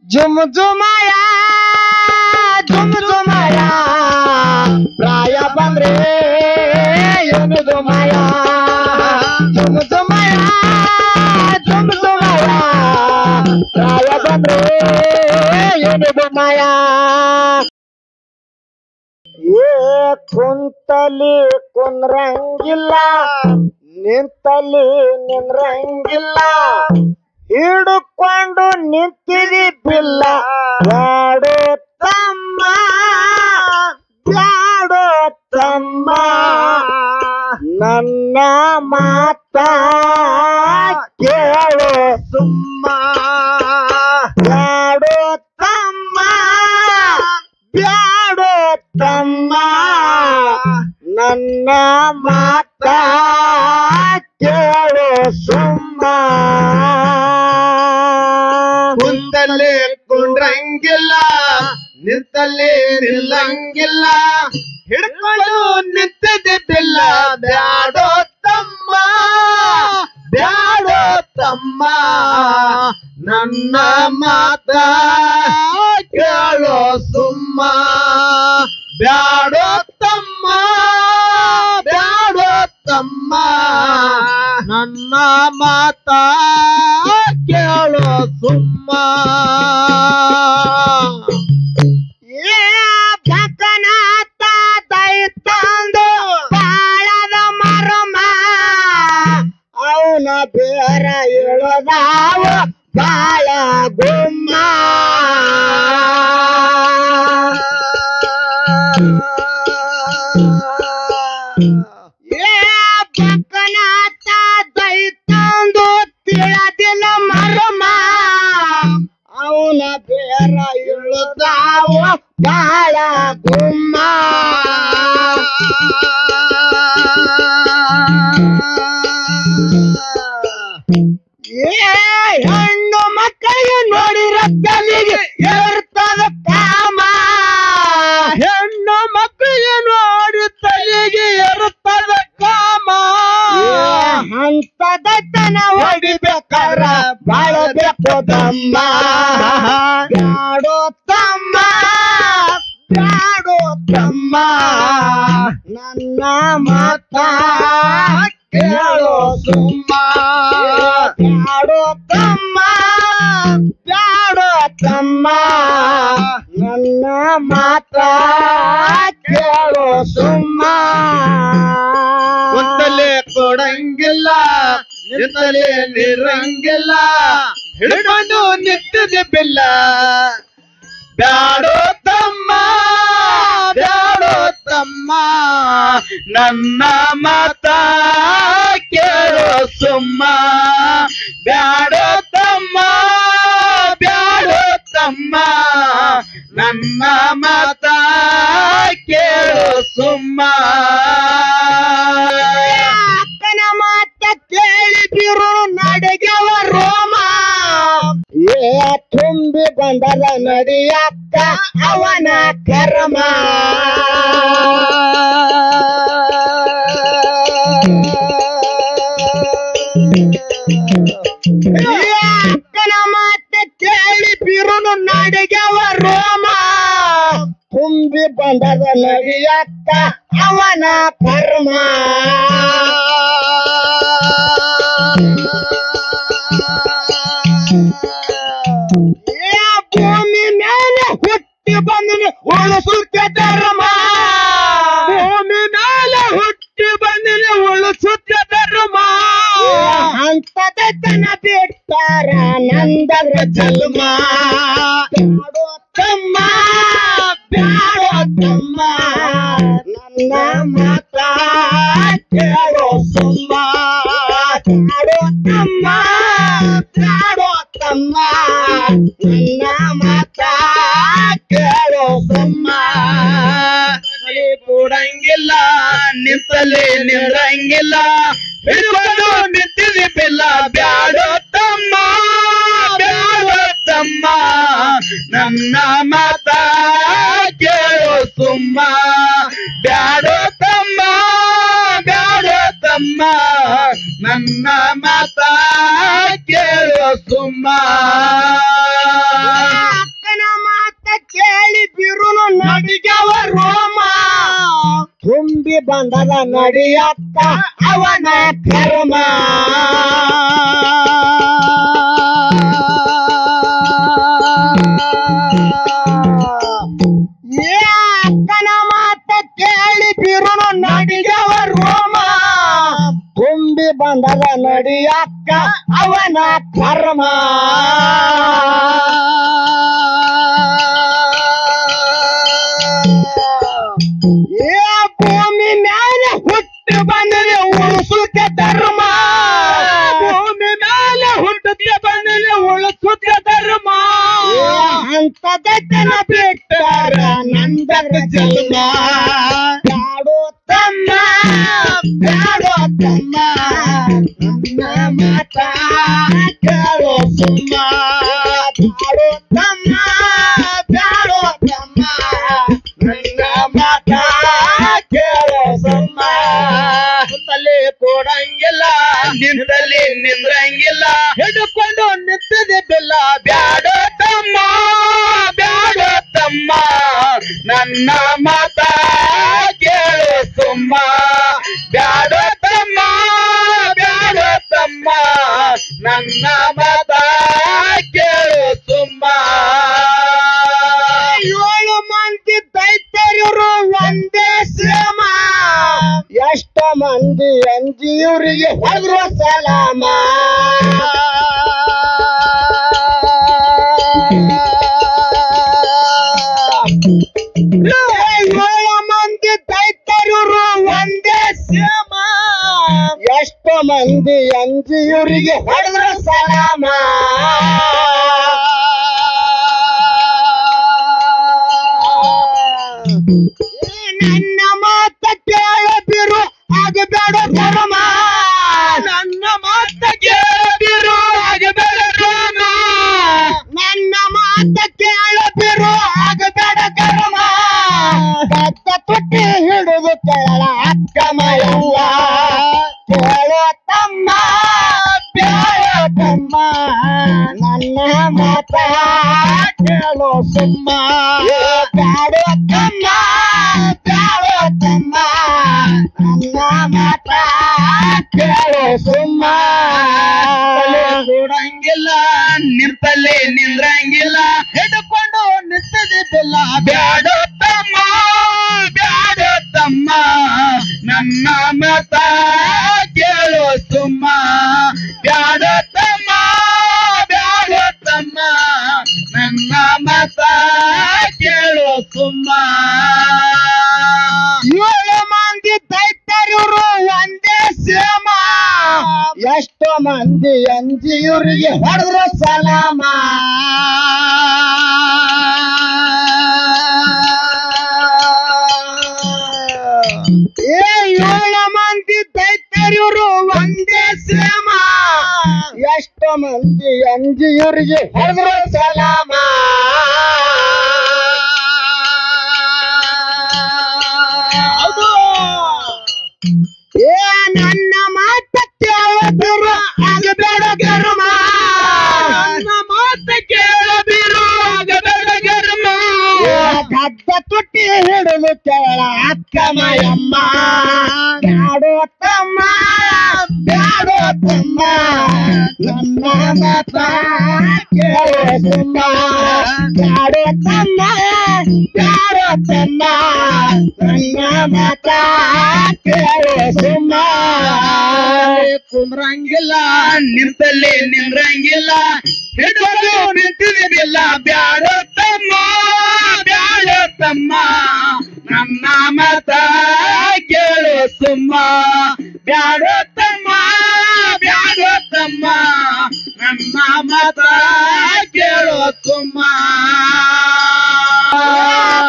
झुम झुमाया झुम झुमाया प्राय बंद्रे ಏನು ದುಮಾಯ झुम झुमाया झुम झुमाया प्राय बंद्रे ಏನು ದುಮಾಯ ಕುಂತಲಿ ಕುಂದ್ರಂಗಿಲ್ಲ ನಿಂತಲಿ ನಿಂದ್ರಂಗಿಲ್ಲ ಹಿಡುಕೊಂಡು ನಿಂತಿದಿ ಬಿಲ್ಲ ಬ್ಯಾಡೋ ತಮ್ಮ ಬ್ಯಾಡೋ ತಮ್ಮ ನನ್ನ ಮಾತ ಕೇಳೋ ಸುಮ್ಮ ಬ್ಯಾಡೋ ತಮ್ಮ ಬ್ಯಾಡೋ ತಮ್ಮ ನನ್ನ ಮಾತ ಕೇಳೋ ಸುಮ್ಮ ಕುಂತಲ್ಲಿ ಕುಂಡ್ರಂಗಿಲ್ಲ ನಿಂತಲ್ಲಿ ನಿಲ್ಲಂಗಿಲ್ಲ ಹಿಡ್ಕೊಂಡು ನಿಂತಿದ್ದೆ ಬಿಲ್ಲ ಬ್ಯಾಡೋ ತಮ್ಮ ಬ್ಯಾಡೋ ತಮ್ಮ ನನ್ನ ಮಾತ ಕೇಳೋ ಸುಮ್ಮ ಬ್ಯಾಡೋ ತಮ್ಮ ಬ್ಯಾಡೋ ತಮ್ಮ ನನ್ನ ಮಾತ ಕೇಳೋ ಸುಮ್ಮ ಭಕನಾಥ ದೈತಂದು ಬಾಳದ ಮರಮ ಅವನ ಬೇರ ಇಳದಾವ ಬಾಳ ಗುಮ್ಮ ಭಕನಾಥ ದೈತಂದು ತಿಳಿದಿಲ್ಲ ಮರಮ ಅವನ ಬೇರ ಇಳದಾವ ಬಾಳ ಗುಮ್ಮ ಹೆಣ್ಣು ಮಕ್ಕಳಿಗೆ ನೋಡಿರ ಕಲಿಗೆ ಇರ್ತದ ಕಾಮ ಹೆಣ್ಣು ಮಕ್ಕಳಿಗೆ ನೋಡಿ ತಲೆಗೆ ಇರುತ್ತದ ಕಾಮ ಅಂತದತನ ಹೊಡಿಬೇಕಾರ ಬಾಳಬೇಕು ತಮ್ಮ ಬ್ಯಾಡೋ ತಮ್ಮ ಬ್ಯಾಡೋ ತಮ್ಮ ನನ್ನ ಮಾತ ಕೇಳೋ ಸುಮ್ಮ ಬ್ಯಾಡೋ ತಮ್ಮ ಬ್ಯಾಡೋ ತಮ್ಮ ನನ್ನ ಮಾತ ಕೇಳೋ ಸುಮ್ಮ ಕುಂತಲೆ ಕೊಡಂಗಿಲ್ಲ ನಿಂತಲೆ ನಿರಂಗಿಲ್ಲ ಹಿಡ್ಕೊಂಡು ನಿಂತಿದೆ ಬಿಲ್ಲ ಬ್ಯಾಡೋ ತಮ್ಮ ಬ್ಯಾಡೋ ತಮ್ಮ ನನ್ನ ಮಾತ ಕೇಳೋ ಸುಮ್ಮ ಬ್ಯಾಡೋ ತಮ್ಮ ಬ್ಯಾಡೋ ತಮ್ಮ ನನ್ನ ಮಾತ ಕೇಳೋ ಸುಮ್ಮ ಅಕ್ಕನ ಮಾತ ಕೇಳಿ ಬಿರು ನಡೆಗವ ರೋಮ ತುಂಬಿ ಬಂದದ ನಡಿಯಕ್ಕ ಅವನ ಕರ್ಮ ಅಕ್ಕನ ಮಾತ ಕೇಳಿ ಬಿರುನು ನಡೆಗವ ರೋಮ ತುಂಬಿ ಬಂದದ ನಡಿಯಕ್ಕ ಅವನ ಕರ್ಮ ಭೂಮಿ ಮೇಲೆ ಹುಟ್ಟಿ ಬಂದನು ಉಳಿಸುತ್ತ ಧರ್ಮ ಭೂಮಿ ಮೇಲೆ ಹುಟ್ಟಿ ಬಂದಿನ ಉಳಿಸುತ್ತ ಧರ್ಮ ಅಂತದತನ ಬಿಟ್ಟಾರ ನಂದರ ಜನ್ಮ ಬ್ಯಾಡೋ ತಮ್ಮ ಬ್ಯಾಡೋ ತಮ್ಮ ನನ್ನ ಮಾತ ಕೇಳೋ ಸುಮ್ಮ ಬ್ಯಾಡೋ ತಮ್ಮ ಬ್ಯಾಡೋ ತಮ್ಮ ನನ್ನ ಮಾತ ಕೇಳೋ ಸುಮ್ಮ ಕೂಡಂಗಿಲ್ಲ ನಿಂತಲೆ ನಿರಂಗಿಲ್ಲ ಹಿಡ್ಕೊಂಡು ನಿಂತಿದೆ ಬಿಲ್ಲ ಬ್ಯಾಡೋ ತಮ್ಮ ಬ್ಯಾಡೋ ತಮ್ಮ ನನ್ನ ಮಾತ ಕೇಳೋ ಸುಮ್ಮ ಬ್ಯಾಡೋ ತಮ್ಮ ಬ್ಯಾಡೋ ತಮ್ಮ ನನ್ನ ಮಾತ ಕೇಳೋ ಸುಮ್ಮ ಬಂದದ ನಡಿಯತ್ತ ಅವನ ಕರ್ಮ ಅಕ್ಕನ ಮಾತ ಕೇಳಿ ಬಿರುನು ನಡಿಗವ ರೋಮ ತುಂಬಿ ಬಂದದ ನಡಿಯಕ್ಕ ಅವನ ಕರ್ಮ ಭೂಮಿ ಮೇಲೆ ಹುಟ್ಟು ಬಂದರೆ ಉಳಿಸುತ್ತೆ ಧರ್ಮ ಭೂಮಿ ಮೇಲೆ ಹುಟ್ಟುತ್ತೆ ಬಂದರೆ ಉಳಿಸುತ್ತೆ ಧರ್ಮ ಅಂತದನ ಬಿಟ್ಟರ ನಂದರ ಜನ್ಮ ಬ್ಯಾಡೋ ತಮ್ಮ ಬ್ಯಾಡೋ ತಮ್ಮ ನನ್ನ ಮಾತ ಕೇಳೋ ಸುಮ್ಮ ಬ್ಯಾಡೋ ತಮ್ಮ ಬ್ಯಾಡೋ ತಮ್ಮ ನನ್ನ ಮಾತ ಕೇಳೋ ಸುಮ್ಮ ತಲೆ ಕೊಡಂಗಿಲ್ಲ ನಿಂತಲ್ಲಿ ನಿಂದ್ರಂಗಿಲ್ಲ ಹಿಡ್ಕೊಂಡು ನಿಂತಿದೆ ಬಿಲ್ಲ ಬ್ಯಾಡೋ ತಮ್ಮ ಬ್ಯಾಡೋ ತಮ್ಮ ನನ್ನ ಮಾತ ಕೇಳು ಸುಮ್ಮ ಬ್ಯಾಡೋ ತಮ್ಮ ಬ್ಯಾಡೋ ತಮ್ಮ ನನ್ನ ಮಾತ ಕೇಳು ಸುಮ್ಮ 7 ಮಂದಿ ದೈತ್ಯರು ಒಂದೇ ಶ್ರಮ ಎಷ್ಟೋ ಮಂದಿ ಅಂಜಿಯವರಿಗೆ ಹೊರದ್ರು ಸಲಾಮ ಮಂದಿ ದೈತ್ಯರು ಒಂದೇ ಶ್ರಮ ಎಷ್ಟೋ ಮಂದಿ ಅಂಜಿಯವರಿಗೆ ಹೊರದ್ರು ಸಲಾಮ ನನ್ನ ಮಾತ ಕೇಳಬಿರು ಆಗಬೇಡ ಧರ್ಮ ನನ್ನ ಮಾತ ಕೇಳಬಿರು ಆಗಬೇಡ ಧರ್ಮ ನನ್ನ ಮಾತ ಕೇಳಬಿರು ಆಗಬೇಡ ಧರ್ಮ ಕದ್ದ ತುಟ್ಟಿ ಹಿಡಿದು ಕೇಳ ಅಕ್ಕ ಮಯವ್ವ ಕೇಳೋ ತಮ್ಮ ಬ್ಯಾಡೋ ತಮ್ಮ ನನ್ನ ಮಾತ ಕೇಳೋ ಸುಮ್ಮ ಬ್ಯಾಡೋ ತಮ್ಮ ಬ್ಯಾಡೋ ತಮ್ಮ ನನ್ನ ಮಾತ ಕೇಳೋ ಸುಮ್ಮ ಕೊಡಂಗಿಲ್ಲ ನಿಂತಲ್ಲಿ ನಿಂದ್ರಂಗಿಲ್ಲ ಹಿಡ್ಕೊಂಡು ನಿಂತಿದೆ ಬಿಲ್ಲ ಬ್ಯಾಡೋ ತಮ್ಮ ಬ್ಯಾಡೋ ತಮ್ಮ ನನ್ನ ಮಾತ ಕೇಳು ಸುಮ್ಮ ಬ್ಯಾಡೋ ತಮ್ಮ ಬ್ಯಾಡೋ ತಮ್ಮ ನನ್ನ ಮಾತ ಕೇಳು ಸುಮ್ಮ 7 ಮಂದಿ ದೈತ್ಯರು ಒಂದೇ ಶ್ರಮ ಎಷ್ಟೋ ಮಂದಿ ಅಂಜಿಯವರಿಗೆ ಹೊಡೆದ್ರು ಸಲಾಮ ಏ 7 ಮಂದಿ ದೈತ್ಯರು ಒಂದೇ ಶ್ರಮ ಎಷ್ಟೋ ಮಂದಿ ಅಂಜಿಯವರಿಗೆ ಹೊಡೆದ್ರು ಸಲಾಮ ಏ ನನ್ನ ಮಾತ ಕೇಳಬಿರು ಆಗಬೇಡ ಗರ್ಮ ನನ್ನ ಮಾತ ಕೇಳಬಿರು ಆಗಬೇಡ ಗರ್ಮ ಗದ್ದ ತುಟ್ಟಿ ಹಿಡಿದು ಕೇಳ ಅಕ್ಕ ಮಯಮ್ಮ ಬ್ಯಾಡೋ ತಮ್ಮ ಬ್ಯಾಡೋ ತಮ್ಮ ನನ್ನ ಮಾತ ಕೇಳೋ ಸುಮ್ಮ ಬ್ಯಾಡೋ ತಮ್ಮ ಬ್ಯಾಡೋ ತಮ್ಮ ನನ್ನ ಮಾತ ಕೇಳೋ ಸುಮ್ಮ ಕುಂದ್ರಂಗಿಲ್ಲ ನಿಂತಲ್ಲಿ ನಿಂದ್ರಂಗಿಲ್ಲ ಹಿಡಿದು ನಿಂತಿದಿಲ್ಲ ಬ್ಯಾಡೋ ತಮ್ಮ ಬ್ಯಾಡೋ ತಮ್ಮ ನನ್ನ ಮಾತ ಕೇಳು ಸುಮ್ಮ ಬ್ಯಾಡೋ ತಮ್ಮ ಬ್ಯಾಡೋ ತಮ್ಮ ನನ್ನ ಮಾತ ಕೇಳು ಸುಮ್ಮ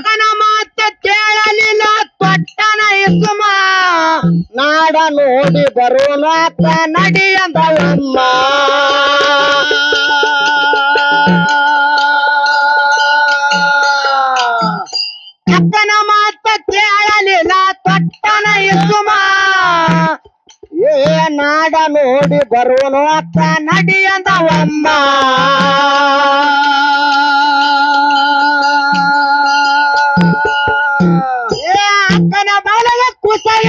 ನನ್ನ ಮಾತ ಕೇಳಲಿಲ್ಲ ತೊಟ್ಟನ ಇಸುಮ ನಾಡ ನೋಡಿ ಬರೋನಾತ ನಡಿಯಂದವಮ್ಮ ಅಕ್ಕನ ಮಾತ ಕೇಳಲಿಲ್ಲ ತೊಟ್ಟನ ಇಸುಮ ಏ ನಾಡ ನೋಡಿ ಬರೋನಾತ ನಡಿಯಂದವಮ್ಮ ಅಕ್ಕನ ಬಾಲಗ ಕುಸಯ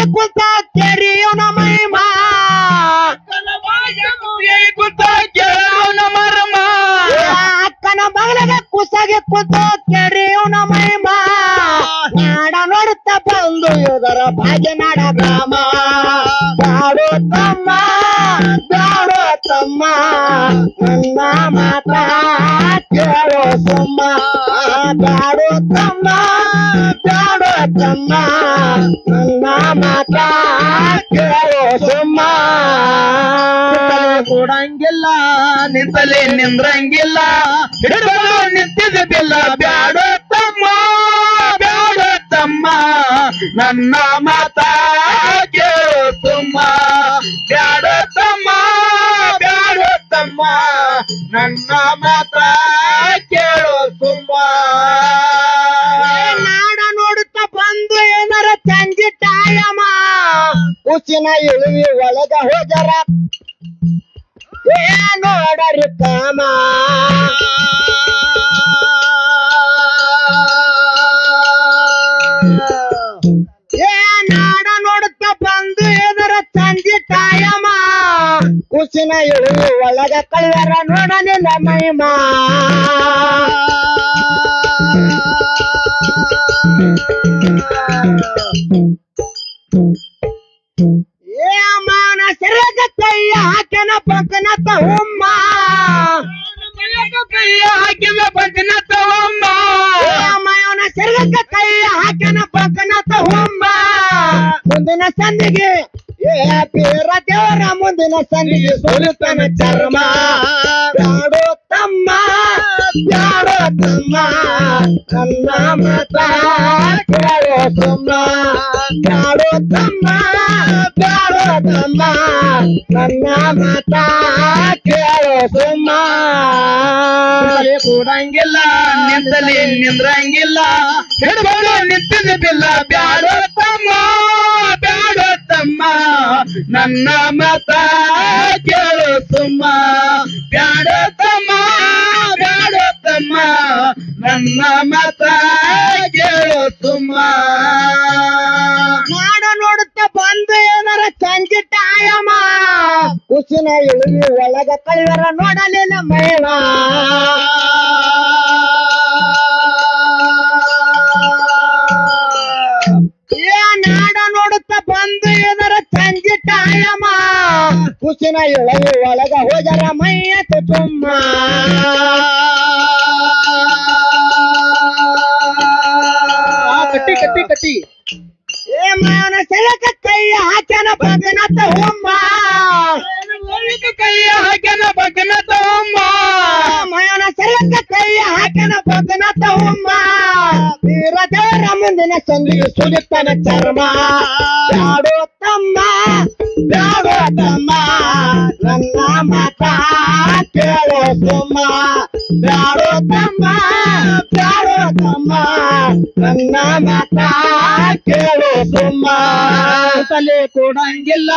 ಬಾಗ್ಲಾಗ ಕುಸಾಗೆ ಕೂತು ಕೆರೆಯವನ ಮಹಿಮ ನಾಡ ನೋಡುತ್ತ ಬಂದು ಯೋಧರ ಭಾಗ್ಯ ನಾಡ ಗ್ರಾಮ ಬ್ಯಾಡೋ ತಮ್ಮ ಬ್ಯಾಡೋ ತಮ್ಮ ನನ್ನ ಮಾತ ಕೇಳೋ ಸುಮ್ಮ ಬ್ಯಾಡೋ ತಮ್ಮ ಬ್ಯಾಡೋ ತಮ್ಮ ನನ್ನ ಮಾತ ಕೇಳೋ ಸುಮ್ಮ ಕೊಡಂಗಿಲ್ಲ ನಿಂತಲೇ ನಿಂದ್ರಂಗಿಲ್ಲ ಹಿಡಿದು ನಿಂತಿದ್ದಿಲ್ಲ ಬ್ಯಾಡೋ ತಮ್ಮ ಬ್ಯಾಡೋ ತಮ್ಮ ನನ್ನ ಮಾತ ಕೇಳೋ ಸುಮ್ಮ ಬ್ಯಾಡೋ ತಮ್ಮ ಬ್ಯಾಡೋ ತಮ್ಮ ನನ್ನ ಮಾತ ಕೇಳೋ ಸುಮ್ಮ ನಾಡ ನೋಡುತ್ತ ಬಂದು ಏನಾರ ಚಂಜಿ ಟಾಯಮ ಉಸಿನ ಇಳುವಿ ಒಳಗ ಹೋಜರ ನೋಡರಿ ಕಾಮ ನಾಡ ನೋಡುತ್ತ ಬಂದು ಎದರ ಚಂದಿ ಟಾಯಮ ಕುಸಿನ ಇಳುವಿ ಒಳಗ ಕಳ್ವರ ನೋಡಲಿಲ್ಲ ಮಹಿಮ ಮಾನ ಸೆರಗ ಕೈಯ ಹಾಕನ ಪಕ್ಕನತ್ತ ಹುಮ್ಮ ಕೈಯ ಹಾಕಿದ ಪಕ್ಕನತ್ತ ಹುಮ್ಮ ಮಾವನ ಸೆರಗ ಕೈಯ ಹಾಕನ ಪಕ್ಕನತ್ತ ಹುಮ್ಮ ಮುಂದಿನ ಸಂದಿಗೆ ಪೀರ ದೇವರ ಮುಂದಿನ ಸಂದಿಗೆ ಸೋಲುತ್ತಾನ ಚರ್ಮ ಬ್ಯಾಡೋ ತಮ್ಮ ಬ್ಯಾಡೋ ತಮ್ಮ ನನ್ನ ಮಾತ ಕೇಳೋ ಸುಮ್ಮ ಬ್ಯಾಡೋ ತಮ್ಮ ಬ್ಯಾಡೋ ತಮ್ಮ ನನ್ನ ಮಾತ ಕೇಳೋ ಸುಮ್ಮ ಕೊಡಂಗಿಲ್ಲ ನಿಂತಲಿ ನಿಂದ್ರಂಗಿಲ್ಲ ಹಿಡ್ಕೊಂಡು ನಿಂತಿದ್ದಿಲ್ಲ ಬ್ಯಾಡೋ ತಮ್ಮ ಬ್ಯಾಡೋ ತಮ್ಮ ನನ್ನ ಮಾತ ಕೇಳೋ ಸುಮ್ಮ ಬ್ಯಾಡೋ ತಮ್ಮ ಬ್ಯಾಡೋ ತಮ್ಮ ನನ್ನ ಮಾತ ಕೇಳೋ ಸುಮ್ಮ ನಾಡ ನೋಡುತ್ತ ಬಂದು ಏನಾರ ಚಂಜಿ ಟಾಯಮ ಕುಸಿನ ಇಳುವಿ ಒಳಗ ಕಳ್ವರ ನೋಡಲಿಲ್ಲ ಮಹಿಮ ನಾಡ ನೋಡುತ್ತ ಬಂದು ಏನಾರ ಚಂಜಿ ಟಾಯಮ ಕುಸಿನ ಇಳುವಿ ಒಳಗ ಹೋಜರ ಮೈಯತ ತುಂಬ ಕಟ್ಟಿ ಕಟ್ಟಿ ಕಟ್ಟಿ ಮಾವನ ಸೆಲಕ ಕೈಯ ಹಾಕ್ಯಾನ ಬಗನತ್ತ ಹುಮ್ಮ ಕೈಯ ಹಾಕ್ಯಾನ ಬಗನತ್ತ ಹುಮ್ಮ ಮಾವನ ಸೆಲಕ ಕೈಯ ಹಾಕ್ಯಾನ ಬಗನತ್ತ ಹುಮ್ಮ ವೀರ ದೇವರ ಮುಂದಿನ ಸಂದಿಗೆ ಸುಲಿತಾನ ಚರ್ಮ ಬ್ಯಾಡೋ ತಮ್ಮ ಬ್ಯಾಡೋ ತಮ್ಮ ನನ್ನ ಮಾತ ಕೇಳೋ ಸುಮ್ಮ ಬ್ಯಾಡೋ ತಮ್ಮ ಬ್ಯಾಡೋ ತಮ್ಮ ನನ್ನ ಮಾತ ಕೇಳೋ ಸುಮ್ಮ ತಲೆ ಕೊಡಂಗಿಲ್ಲ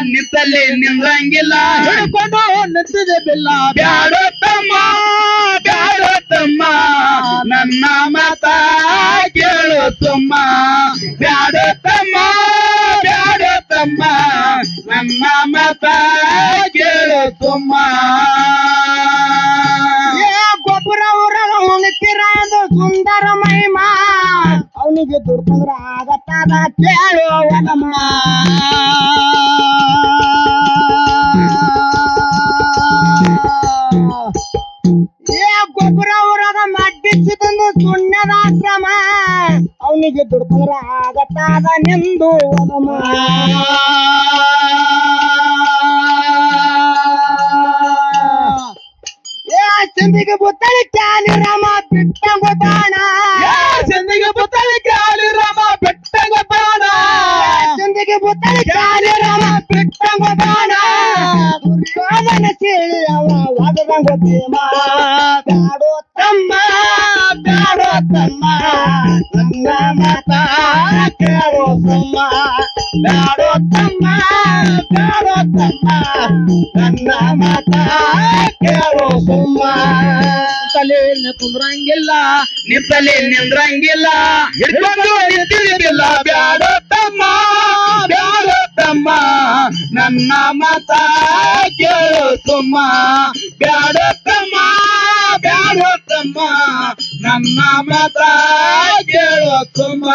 ನಿಂತಲೆ ನಿಂದ್ರಂಗಿಲ್ಲ ಹಿಡ್ಕೊಂಡು ನಿಂತಿದೆ ಬಿಲ್ಲ ಬ್ಯಾಡೋ ತಮ್ಮ ಬ್ಯಾಡೋ ತಮ್ಮ ನನ್ನ ಮಾತ ಕೇಳೋ ಸುಮ್ಮ ಬ್ಯಾಡೋ ತಮ್ಮ ಬ್ಯಾಡೋ ತಮ್ಮ ನನ್ನ ಮಾತ ಕೇಳೋ ಸುಮ್ಮ ಗೊಬ್ಬರ ಊರಾಗ ಹೋಗ್ತೀರ ಅದು ಸುಂದರ ಮಹಿಮ ಅವನಿಗೆ ದುಡ್ಕೊಂಡ್ರ ಆಗತ್ತಾದ ಕೇಳೋ ವನಮ್ಮ ಗೊಬ್ಬರ ಊರಾಗ ಮಡ್ಡಿಸಿದನು ಸುಣ್ಣದ ಕ್ರಮ ಅವನಿಗೆ ದುಡ್ಕೊಂಡ್ರ ಆಗತ್ತಾದ ನಿಂದು ವನಮ್ಮ ಚಂದಿಗೆ ಬುತ್ತಳಿ ಚಾಲಿ ರಾಮ ಬಿಟ್ಟ ಗೊತ್ತಾಣ ಚಂದಿಗೆ ಬುತ್ತಳಿ ಚಾಲಿ ರಾಮ ಬಿಟ್ಟ ಗೊತ್ತಾಣ ಚಂದಿಗೆ ಬುತ್ತಳಿ ಚಾಲಿ ರಾಮ ಬಿಟ್ಟ ಗೊತ್ತಾಣ ದುರ್ಯೋಧನ ಸೇಳಿ ಅವ ವಾದದ ಗೊತ್ತೇಮ ಬ್ಯಾಡೋ ತಮ್ಮ ಬ್ಯಾಡೋ ತಮ್ಮ ನನ್ನ ಮಾತ ಕೇಳೋ ಸುಮ್ಮ ಬ್ಯಾಡೋ ತಮ್ಮ ಬ್ಯಾಡೋ ತಮ್ಮ ನನ್ನ ಮಾತ ಕೇಳೋ ಸುಮ್ಮ ತಲೆ ಕುಂದ್ರಂಗಿಲ್ಲ ನಿಂತಲೆ ನಿಂದ್ರಂಗಿಲ್ಲ ಹಿಡ್ಕೊಂಡು ನಿಂತಿದ್ದಿಲ್ಲ ಬ್ಯಾಡೋ ತಮ್ಮ ಬ್ಯಾಡೋ ತಮ್ಮ ನನ್ನ ಮಾತ ಕೇಳೋ ಸುಮ್ಮ ಬ್ಯಾಡೋ ತಮ್ಮ ಬ್ಯಾಡೋ ತಮ್ಮ ನನ್ನ ಮಾತ ಕೇಳೋ ಸುಮ್ಮ